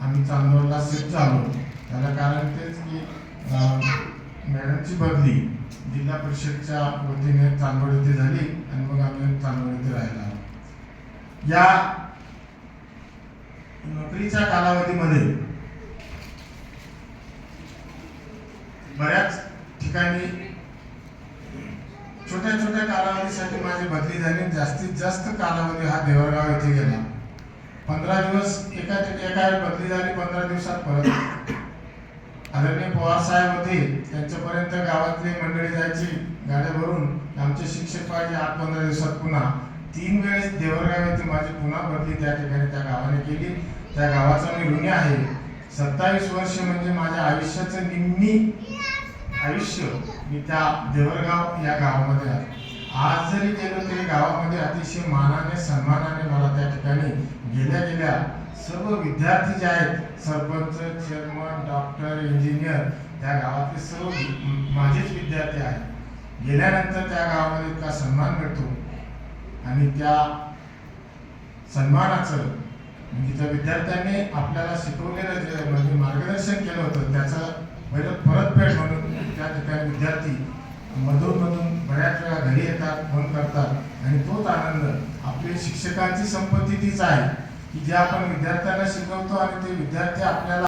आम्ही चांदवडला शिफ्ट झालो. त्याला कारण तेच की मॅडमची बदली जिल्हा परिषदच्या वतीने चांदवड येथे झाली आणि मग आम्ही चांदवड येथे राहिला. या नोकरीच्या कालावधीमध्ये बऱ्याच ठिकाणी छोट्या छोट्या कालावधीसाठी माझी बदली झाली. जास्तीत जास्त कालावधी हा देवरगाव येथे गेला. 15 दिवस एका बदली झाली. 15 दिवसात परत आदरणीय पवार साहेब होते, त्यांच्यापर्यंत गावातली मंडळी जायची गाड्या भरून. आमचे शिक्षक पाहिजे 8-15 दिवसात पुन्हा 3 वेळेस देवरगाव येथे माझी पुन्हा बदली त्या ठिकाणी त्या गावाने केली. त्या गावाचा मी ऋणी आहे. 27 वर्ष म्हणजे माझ्या आयुष्याचं निम्मी आयुष्य मी त्या देवरगाव या गावामध्ये आहे. आज जरी गेलो तरी गावामध्ये अतिशय मानाने सन्मानाने मला त्या ठिकाणी गेल्या सर्व विद्यार्थी जे आहेत, सरपंच, चेअरमन, डॉक्टर, इंजिनियर, त्या गावातले सर्व माझेच विद्यार्थी आहेत. गेल्यानंतर त्या गावामध्ये इतका सन्मान मिळतो आणि त्या सन्मानाचं म्हणजे त्या विद्यार्थ्यांनी आपल्याला शिकवलेलं जे म्हणजे मार्गदर्शन केलं होतं त्याचं परतफेड म्हणून त्या ठिकाणी विद्यार्थी मधून बऱ्याच वेळा घरी येतात, फोन करतात आणि तोच आनंद. आपली शिक्षकांची संपत्ती तीच आहे की जे आपण विद्यार्थ्यांना शिकवतो आणि ते विद्यार्थी आपल्याला